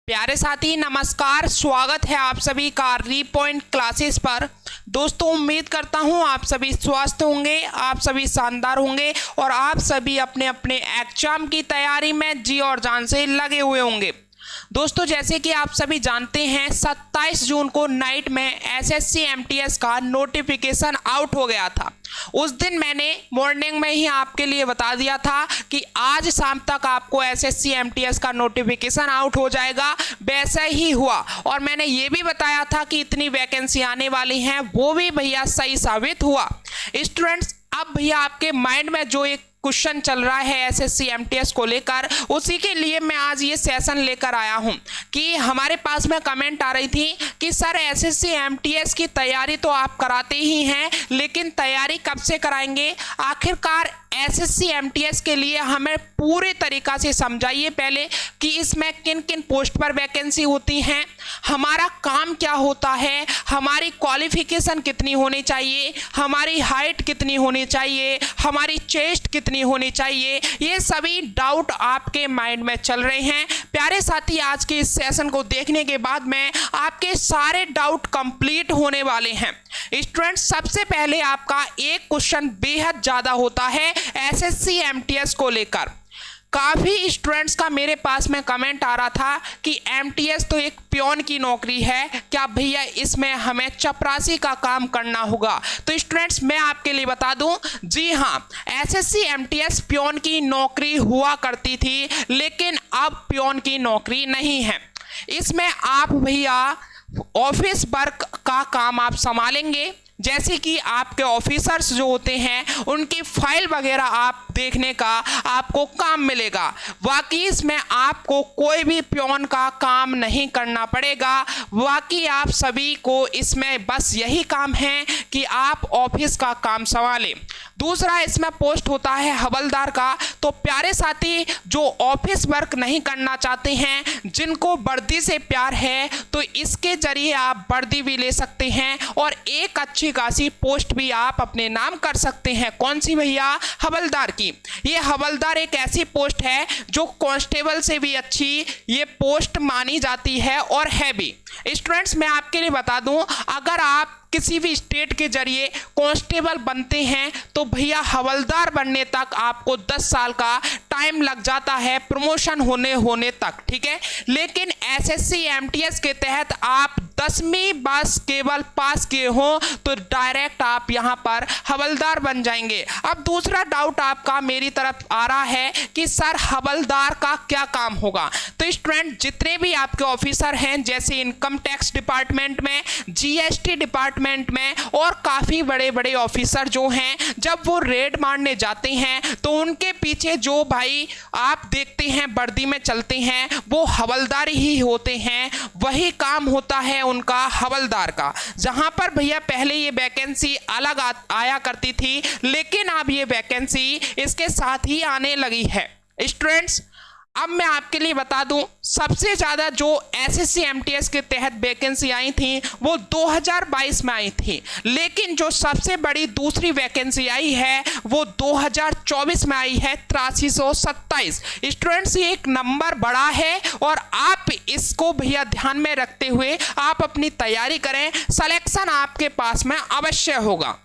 प्यारे साथी नमस्कार, स्वागत है आप सभी का रीपॉइंट क्लासेस पर। दोस्तों उम्मीद करता हूं आप सभी स्वस्थ होंगे, आप सभी शानदार होंगे और आप सभी अपने अपने एग्जाम की तैयारी में जी और जान से लगे हुए होंगे। दोस्तों जैसे कि आप सभी जानते हैं 27 जून को नाइट में एसएससी एमटीएस का नोटिफिकेशन आउट हो गया था। उस दिन मैंने मॉर्निंग में ही आपके लिए बता दिया था कि आज शाम तक आपको एसएससी एमटीएस का नोटिफिकेशन आउट हो जाएगा। वैसा ही हुआ और मैंने ये भी बताया था कि इतनी वैकेंसी आने वाली हैं, वो भी भैया सही साबित हुआ। स्टूडेंट्स अब भैया आपके माइंड में जो एक क्वेश्चन चल रहा है एसएससी एमटीएस को लेकर, उसी के लिए मैं आज ये सेशन लेकर आया हूं कि हमारे पास में कमेंट आ रही थी कि सर एसएससी एमटीएस की तैयारी तो आप कराते ही हैं, लेकिन तैयारी कब से कराएंगे? आखिरकार एसएससी एमटीएस के लिए हमें पूरे तरीका से समझाइए पहले कि इसमें किन किन पोस्ट पर वैकेंसी होती हैं, हमारा काम क्या होता है, हमारी क्वालिफिकेशन कितनी होनी चाहिए, हमारी हाइट कितनी होनी चाहिए, हमारी चेस्ट कितनी होनी चाहिए। ये सभी डाउट आपके माइंड में चल रहे हैं। प्यारे साथी आज के इस सेशन को देखने के बाद में आपके सारे डाउट कंप्लीट होने वाले हैं। स्टूडेंट सबसे पहले आपका एक क्वेश्चन बेहद ज्यादा होता है एसएससी एमटीएस को लेकर। काफ़ी स्टूडेंट्स का मेरे पास में कमेंट आ रहा था कि एमटीएस तो एक पियोन की नौकरी है, क्या भैया इसमें हमें चपरासी का काम करना होगा? तो स्टूडेंट्स मैं आपके लिए बता दूं, जी हाँ, एसएससी एमटीएस पियोन की नौकरी हुआ करती थी, लेकिन अब पियोन की नौकरी नहीं है। इसमें आप भैया ऑफिस वर्क का काम आप संभालेंगे, जैसे कि आपके ऑफिसर्स जो होते हैं उनकी फाइल वगैरह आप देखने का आपको काम मिलेगा। बाकी इसमें आपको कोई भी पियोन का काम नहीं करना पड़ेगा। बाकी आप सभी को इसमें बस यही काम है कि आप ऑफिस का काम संभालें। दूसरा इसमें पोस्ट होता है हवलदार का। तो प्यारे साथी जो ऑफिस वर्क नहीं करना चाहते हैं, जिनको वर्दी से प्यार है, तो इसके जरिए आप वर्दी भी ले सकते हैं और एक अच्छी खासी पोस्ट भी आप अपने नाम कर सकते हैं। कौन सी भैया? हवलदार की। ये हवलदार एक ऐसी पोस्ट है जो कांस्टेबल से भी अच्छी ये पोस्ट मानी जाती है और है भी। स्टूडेंट्स मैं आपके लिए बता दूं, अगर आप किसी भी स्टेट के जरिए कांस्टेबल बनते हैं तो भैया हवलदार बनने तक आपको 10 साल का टाइम लग जाता है, प्रमोशन होने तक, ठीक है। लेकिन एसएससी एमटीएस के तहत आप 10वीं बस केवल पास किए हो तो डायरेक्ट आप यहां पर हवलदार बन जाएंगे। अब दूसरा डाउट आपका मेरी तरफ आ रहा है कि सर हवलदार का क्या काम होगा? तो स्टूडेंट जितने भी आपके ऑफिसर हैं, जैसे इनकम टैक्स डिपार्टमेंट में, जीएसटी डिपार्टमेंट में और काफ़ी बड़े बड़े ऑफिसर जो हैं, जब वो रेड मारने जाते हैं तो उनके पीछे जो भाई आप देखते हैं वर्दी में चलते हैं वो हवलदार ही होते हैं। वही काम होता है उनका हवलदार का। जहां पर भैया पहले ये वैकेंसी अलग आया करती थी, लेकिन अब ये वैकेंसी इसके साथ ही आने लगी है। स्टूडेंट्स अब मैं आपके लिए बता दूं, सबसे ज़्यादा जो एसएससी एमटीएस के तहत वैकेंसी आई थी वो 2022 में आई थी, लेकिन जो सबसे बड़ी दूसरी वैकेंसी आई है वो 2024 में आई है 8327। स्टूडेंट्स ये एक नंबर बड़ा है और आप इसको भैया ध्यान में रखते हुए आप अपनी तैयारी करें, सिलेक्शन आपके पास में अवश्य होगा।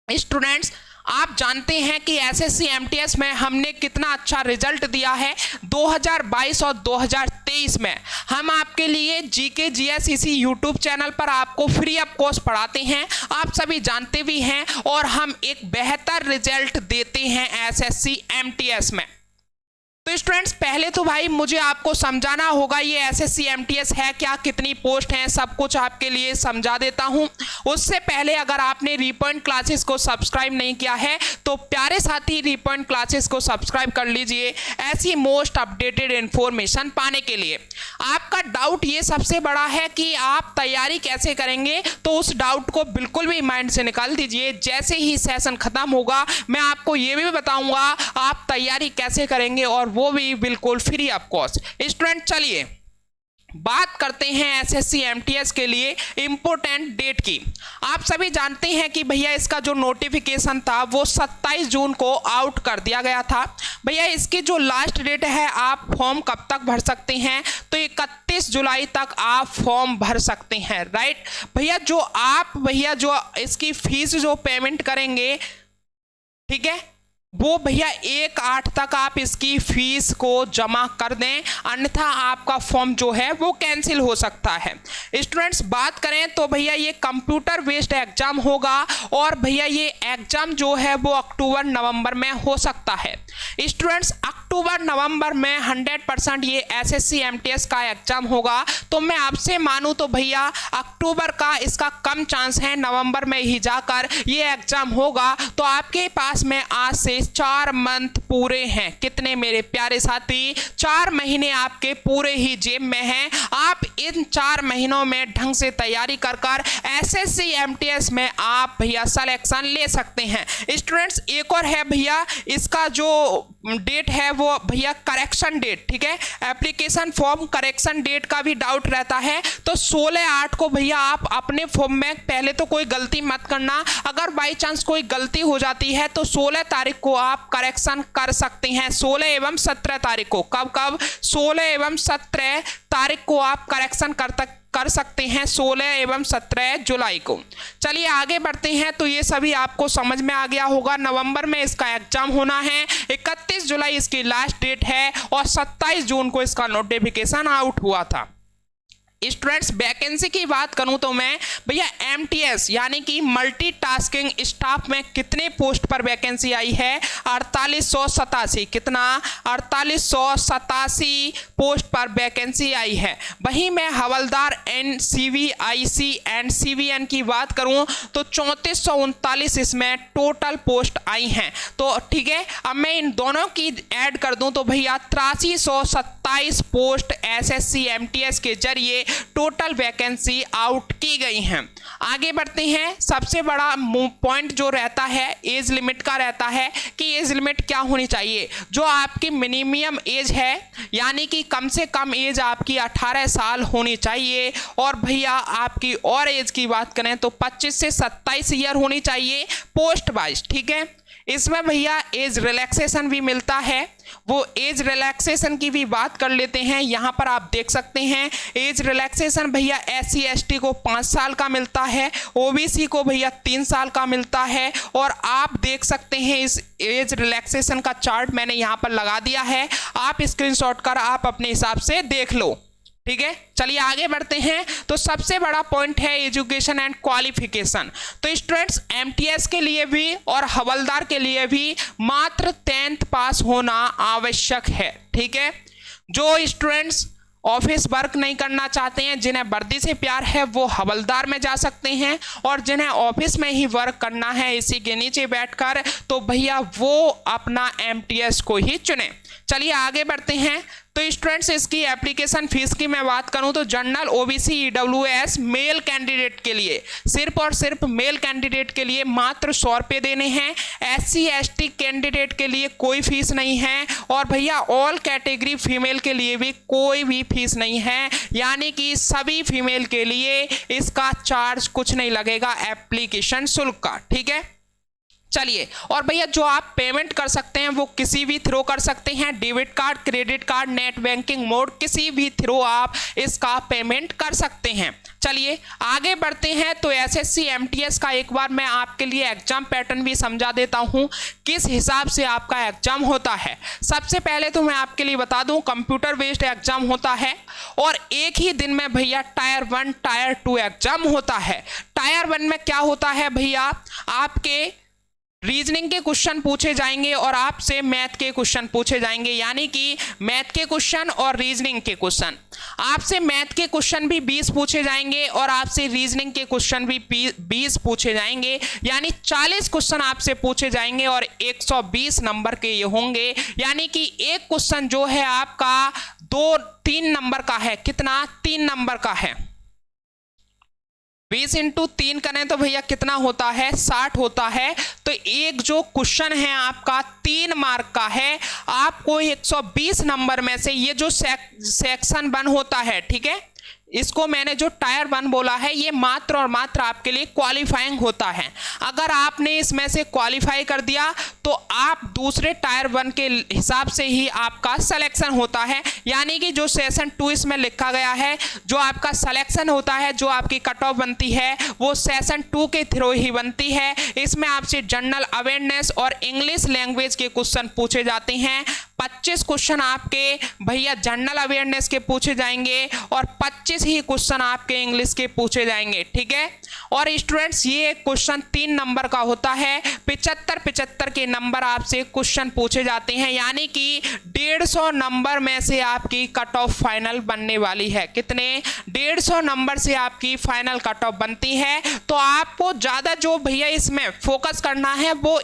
स्टूडेंट्स आप जानते हैं कि एसएससी एमटीएस में हमने कितना अच्छा रिजल्ट दिया है। 2022 और 2023 में हम आपके लिए जीके जीएस इसी यूट्यूब चैनल पर आपको फ्री ऑफ कॉस्ट पढ़ाते हैं, आप सभी जानते भी हैं, और हम एक बेहतर रिजल्ट देते हैं एसएससी एमटीएस में। तो स्टूडेंट्स पहले तो भाई मुझे आपको समझाना होगा ये एसएससी एमटीएस है क्या, कितनी पोस्ट हैं, सब कुछ आपके लिए समझा देता हूं। उससे पहले अगर आपने रीपॉइंट क्लासेस को सब्सक्राइब नहीं किया है तो प्यारे साथी रीपॉइंट क्लासेस को सब्सक्राइब कर लीजिए ऐसी मोस्ट अपडेटेड इन्फॉर्मेशन पाने के लिए। आपका डाउट ये सबसे बड़ा है कि आप तैयारी कैसे करेंगे, तो उस डाउट को बिल्कुल भी माइंड से निकाल दीजिए। जैसे ही सेशन खत्म होगा मैं आपको ये भी बताऊंगा आप तैयारी कैसे करेंगे और वो भी बिल्कुल फ्री ऑफ कॉस्ट। स्टूडेंट चलिए बात करते हैं एसएससी एमटीएस के लिए इम्पोर्टेंट डेट की। आप सभी जानते हैं कि भैया इसका जो नोटिफिकेशन था वो 27 जून को आउट कर दिया गया था। भैया इसकी जो लास्ट डेट है, आप फॉर्म कब तक भर सकते हैं, तो 31 जुलाई तक आप फॉर्म भर सकते हैं, राइट। भैया जो इसकी फीस जो पेमेंट करेंगे, ठीक है, वो भैया 1/8 तक आप इसकी फीस को जमा कर दें, अन्यथा आपका फॉर्म जो है वो कैंसिल हो सकता है। स्टूडेंट्स बात करें तो भैया ये कंप्यूटर बेस्ड एग्जाम होगा और भैया ये एग्जाम जो है वो अक्टूबर नवंबर में हो सकता है। स्टूडेंट्स अक्टूबर नवंबर में 100% ये एसएससी एमटीएस का एग्जाम होगा, तो मैं आपसे मानूं तो भैया अक्टूबर का इसका कम चांस है, नवंबर में ही जाकर ये एग्जाम होगा। तो आपके पास में आज से 4 मंथ पूरे हैं। कितने मेरे प्यारे साथी, 4 महीने आपके पूरे ही जेब में हैं। आप इन 4 महीनों में ढंग से तैयारी कर एसएससी एमटीएस में आप भैया सिलेक्शन ले सकते हैं। स्टूडेंट्स एक और है भैया, इसका जो डेट है वो भैया करेक्शन डेट, ठीक है, एप्लीकेशन फॉर्म करेक्शन डेट का भी डाउट रहता है। तो 16/8 को भैया आप अपने फॉर्म में पहले तो कोई गलती मत करना, अगर बाई चांस कोई गलती हो जाती है तो 16 तारीख को आप करेक्शन कर सकते हैं। 16 एवं 17 तारीख को, कब 16 एवं 17 तारीख को आप करेक्शन कर सकते हैं, 16 एवं 17 जुलाई को। चलिए आगे बढ़ते हैं। तो ये सभी आपको समझ में आ गया होगा। नवंबर में इसका एग्जाम होना है, 31 जुलाई इसकी लास्ट डेट है और 27 जून को इसका नोटिफिकेशन आउट हुआ था। स्टूडेंट्स वैकेंसी की बात करूं तो मैं भैया एमटीएस यानी कि मल्टीटास्किंग स्टाफ में कितने पोस्ट पर वैकेंसी आई है, 4887। कितना, 4887 पोस्ट पर वैकेंसी आई है। वहीं मैं हवलदार NCVIC एंड CVN की बात करूं तो 3439 इसमें टोटल पोस्ट आई हैं। तो ठीक है, अब मैं इन दोनों की ऐड कर दूं तो भैया 8327 पोस्ट एसएससी एमटीएस के जरिए टोटल वैकेंसी आउट की गई हैं। आगे बढ़ते हैं। सबसे बड़ा पॉइंट जो रहता है एज लिमिट का रहता है कि एज लिमिट क्या होनी चाहिए। जो आपकी मिनिमम एज है यानी कि कम से कम एज आपकी 18 साल होनी चाहिए, और भैया आपकी और एज की बात करें तो 25 से 27 ईयर होनी चाहिए पोस्ट वाइज, ठीक है। इसमें भैया एज रिलैक्सेशन भी मिलता है, वो एज रिलैक्सेशन की भी बात कर लेते हैं। यहाँ पर आप देख सकते हैं एज रिलैक्सेशन भैया SC ST को 5 साल का मिलता है, OBC को भैया 3 साल का मिलता है। और आप देख सकते हैं इस एज रिलैक्सेशन का चार्ट मैंने यहाँ पर लगा दिया है, आप स्क्रीनशॉट कर आप अपने हिसाब से देख लो, ठीक है। चलिए आगे बढ़ते हैं। तो सबसे बड़ा पॉइंट है एजुकेशन एंड क्वालिफिकेशन। तो स्टूडेंट्स एमटीएस के लिए भी और हवलदार के लिए भी मात्र 10th पास होना आवश्यक है, ठीक है। जो स्टूडेंट्स ऑफिस वर्क नहीं करना चाहते हैं, जिन्हें वर्दी से प्यार है, वो हवलदार में जा सकते हैं, और जिन्हें ऑफिस में ही वर्क करना है इसी के नीचे बैठकर, तो भैया वो अपना एमटीएस को ही चुने। चलिए आगे बढ़ते हैं। तो स्टूडेंट्स इसकी एप्लीकेशन फीस की मैं बात करूं तो general OBC EWS male candidate के लिए, सिर्फ और सिर्फ मेल कैंडिडेट के लिए मात्र 100 रुपये देने हैं। SC ST कैंडिडेट के लिए कोई फीस नहीं है, और भैया ऑल कैटेगरी फीमेल के लिए भी कोई भी फीस नहीं है, यानी कि सभी फीमेल के लिए इसका चार्ज कुछ नहीं लगेगा एप्लीकेशन शुल्क का, ठीक है। चलिए, और भैया जो आप पेमेंट कर सकते हैं वो किसी भी थ्रू कर सकते हैं, debit card, credit card, net banking mode, किसी भी थ्रू आप इसका पेमेंट कर सकते हैं। चलिए आगे बढ़ते हैं। तो एसएससी एमटीएस का एक बार मैं आपके लिए एग्जाम पैटर्न भी समझा देता हूं, किस हिसाब से आपका एग्जाम होता है। सबसे पहले तो मैं आपके लिए बता दूं कंप्यूटर बेस्ड एग्जाम होता है, और एक ही दिन में भैया टायर 1 टायर 2 एग्जाम होता है। टायर 1 में क्या होता है भैया, आपके रीजनिंग के क्वेश्चन पूछे जाएंगे और आपसे मैथ के क्वेश्चन पूछे जाएंगे, यानी कि मैथ के क्वेश्चन और रीजनिंग के क्वेश्चन। आपसे मैथ के क्वेश्चन भी 20 पूछे जाएंगे और आपसे रीजनिंग के क्वेश्चन भी 20 पूछे जाएंगे, यानी 40 क्वेश्चन आपसे पूछे जाएंगे और 120 नंबर के ये होंगे, यानी कि एक क्वेश्चन जो है आपका 3 नंबर का है। कितना? 3 नंबर का है। 20 × 3 करें तो भैया कितना होता है? 60 होता है। तो एक जो क्वेश्चन है आपका 3 मार्क का है, आपको 120 नंबर में से ये जो सेक्शन 1 होता है, ठीक है, इसको मैंने जो टायर 1 बोला है ये मात्र और मात्र आपके लिए क्वालिफाइंग होता है। अगर आपने इसमें से क्वालिफाई कर दिया तो आप दूसरे टायर 1 के हिसाब से ही आपका सिलेक्शन होता है, यानी कि जो सेशन 2 इसमें लिखा गया है, जो आपका सिलेक्शन होता है, जो आपकी कट ऑफ बनती है वो सेशन 2 के थ्रू ही बनती है। इसमें आपसे जनरल अवेयरनेस और इंग्लिश लैंग्वेज के क्वेश्चन पूछे जाते हैं। 25 क्वेश्चन आपके भैया जनरल अवेयरनेस के पूछे जाएंगे और 25 ही क्वेश्चन आपके इंग्लिश के पूछे जाएंगे, ठीक है। और स्टूडेंट्स ये क्वेश्चन 3 नंबर का होता है, 75 के नंबर आपसे क्वेश्चन पूछे जाते हैं, यानी कि 150 नंबर में से आपकी कट ऑफ फाइनल बनने वाली है। कितने? 150 नंबर से आपकी फाइनल कट ऑफ बनती है। तो आपको ज़्यादा जो भैया इसमें फोकस करना है वो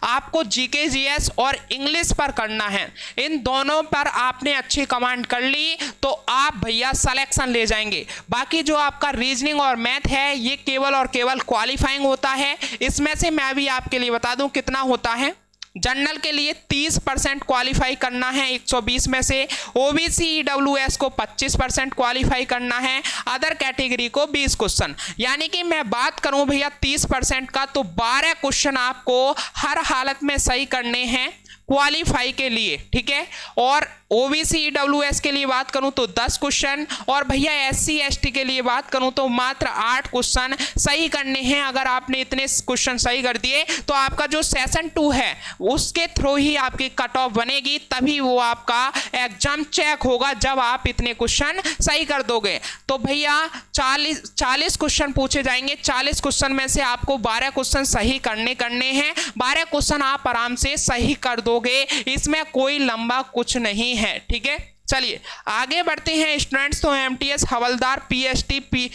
आपको जीके जीएस और इंग्लिश पर करना है। इन दोनों पर आपने अच्छी कमांड कर ली तो आप भैया सिलेक्शन ले जाएंगे। बाकी जो आपका रीजनिंग और मैथ है ये केवल और केवल क्वालिफाइंग होता है। इसमें से मैं भी आपके लिए बता दूं कितना होता है। जनरल के लिए 30% क्वालिफाई करना है 120 में से, ओबीसी ईडब्ल्यूएस को 25% क्वालिफाई करना है, अदर कैटेगरी को 20 क्वेश्चन। यानी कि मैं बात करूं भैया 30% का तो 12 क्वेश्चन आपको हर हालत में सही करने हैं क्वालिफाई के लिए, ठीक है। और ओबीसी ईडब्ल्यूएस के लिए बात करूं तो 10 क्वेश्चन और भैया एससी एसटी के लिए बात करूं तो मात्र 8 क्वेश्चन सही करने हैं। अगर आपने इतने क्वेश्चन सही कर दिए तो आपका जो सेशन 2 है उसके थ्रू ही आपकी कट ऑफ बनेगी, तभी वो आपका एग्जाम चेक होगा जब आप इतने क्वेश्चन सही कर दोगे। तो भैया 40 क्वेश्चन पूछे जाएंगे। 40 क्वेश्चन में से आपको 12 क्वेश्चन सही करने हैं। 12 क्वेश्चन आप आराम से सही कर दोगे, इसमें कोई लंबा कुछ नहीं है, ठीक है। चलिए आगे बढ़ते हैं स्टूडेंट्स। तो एमटीएस हवलदार पीएसटी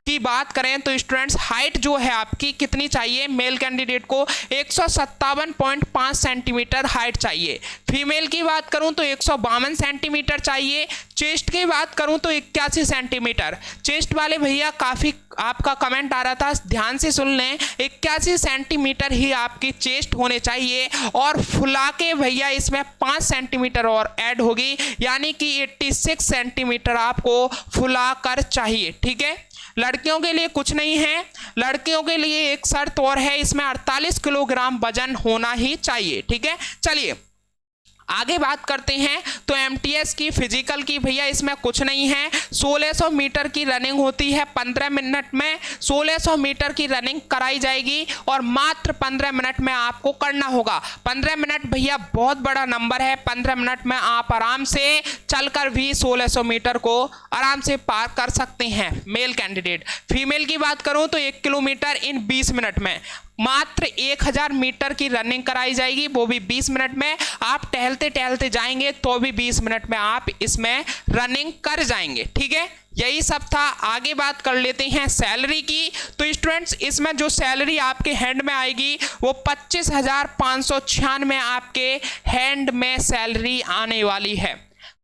की बात करें तो स्टूडेंट्स हाइट जो है आपकी कितनी चाहिए? मेल कैंडिडेट को 157.5 सेंटीमीटर हाइट चाहिए। फीमेल की बात करूं तो 152 सेंटीमीटर चाहिए। चेस्ट की बात करूं तो 81 सेंटीमीटर। चेस्ट वाले भैया काफ़ी आपका कमेंट आ रहा था, ध्यान से सुन लें, 81 सेंटीमीटर ही आपकी चेस्ट होने चाहिए और फुला के भैया इसमें 5 सेंटीमीटर और ऐड होगी, यानी कि 86 सेंटीमीटर आपको फुला कर चाहिए, ठीक है। लड़कियों के लिए कुछ नहीं है। लड़कियों के लिए एक शर्त और है, इसमें 48 किलोग्राम वजन होना ही चाहिए, ठीक है। चलिए आगे बात करते हैं। तो एमटीएस की फिजिकल की भैया इसमें कुछ नहीं है। 1600 मीटर की रनिंग होती है 15 मिनट में। 1600 मीटर की रनिंग कराई जाएगी और मात्र 15 मिनट में आपको करना होगा। 15 मिनट भैया बहुत बड़ा नंबर है। 15 मिनट में आप आराम से चलकर भी 1600 मीटर को आराम से पार कर सकते हैं मेल कैंडिडेट। फीमेल की बात करूं तो 1 किलोमीटर इन 20 मिनट में। मात्र 1000 मीटर की रनिंग कराई जाएगी, वो भी 20 मिनट में। आप टहलते टहलते जाएंगे तो भी 20 मिनट में आप इसमें रनिंग कर जाएंगे, ठीक है। यही सब था। आगे बात कर लेते हैं सैलरी की। तो स्टूडेंट्स इसमें जो सैलरी आपके हैंड में आएगी वो 25,596 आपके हैंड में सैलरी आने वाली है।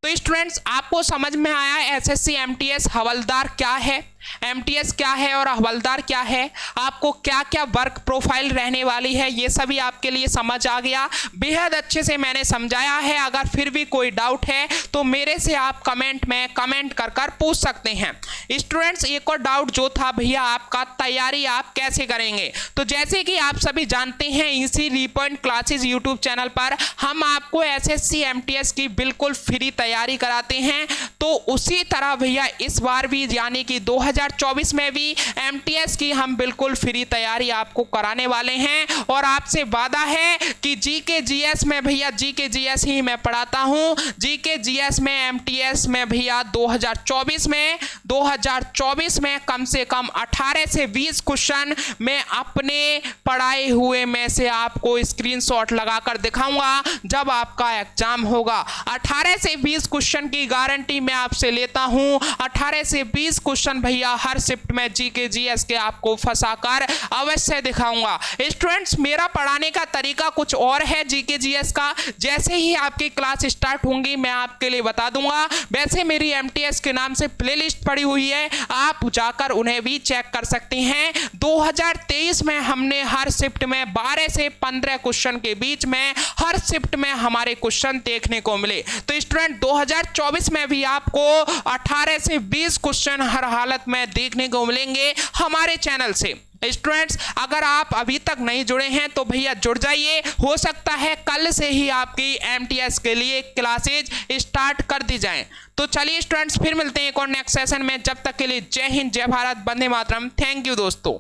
तो स्टूडेंट्स आपको समझ में आया एसएससी एमटीएस हवलदार क्या है, एमटीएस क्या है और हवलदार क्या है, आपको क्या क्या वर्क प्रोफाइल रहने वाली है, ये सभी आपके लिए समझ आ गया। बेहद अच्छे से मैंने समझाया है। अगर फिर भी कोई डाउट है तो मेरे से आप कमेंट में कमेंट कर कर पूछ सकते हैं। स्टूडेंट्स एक और डाउट जो था भैया आपका, तैयारी आप कैसे करेंगे? तो जैसे कि आप सभी जानते हैं इसी रीपॉइंट क्लासेस यूट्यूब चैनल पर हम आपको एसएससी एमटीएस की बिल्कुल फ्री तैयारी कराते हैं। तो उसी तरह भैया इस बार भी यानी कि 2024 में भी एमटीएस की हम बिल्कुल फ्री तैयारी आपको कराने वाले हैं। और आपसे वादा है कि जीके जीएस में भैया जीके जीएस ही मैं पढ़ाता हूं। जीके जीएस में एमटीएस में भैया 2024 में कम से कम 18 से 20 क्वेश्चन मैं अपने पढ़ाए हुए में से आपको स्क्रीनशॉट लगाकर दिखाऊंगा जब आपका एग्जाम होगा। 18 से 20 क्वेश्चन की गारंटी मैं आपसे लेता हूं। 18 से 20 क्वेश्चन भैया भैया हर शिफ्ट में जीके जीएस के आपको फंसाकर अवश्य दिखाऊंगा। स्टूडेंट्स, मेरा पढ़ाने का तरीका कुछ और है जीके जीएस का। जैसे ही आपकी क्लास स्टार्ट होंगी मैं आपके लिए बता दूंगा। वैसे मेरी एमटीएस के नाम से प्लेलिस्ट पड़ी हुई है, आप जाकर उन्हें भी चेक कर सकते हैं। 2023 में हमने हर शिफ्ट में 12 से 15 क्वेश्चन के बीच में हर शिफ्ट में हमारे क्वेश्चन देखने को मिले। तो स्टूडेंट 2024 में भी आपको 18 से 20 क्वेश्चन हर हालत में देखने को मिलेंगे हमारे चैनल से। स्टूडेंट्स, अगर आप अभी तक नहीं जुड़े हैं तो भैया जुड़ जाइए, हो सकता है कल से ही आपकी एमटीएस के लिए क्लासेज स्टार्ट कर दी जाएं। तो चलिए स्टूडेंट्स, फिर मिलते हैं एक और नेक्स्ट सेशन में। जब तक के लिए जय हिंद, जय भारत, वंदे मातरम। थैंक यू दोस्तों।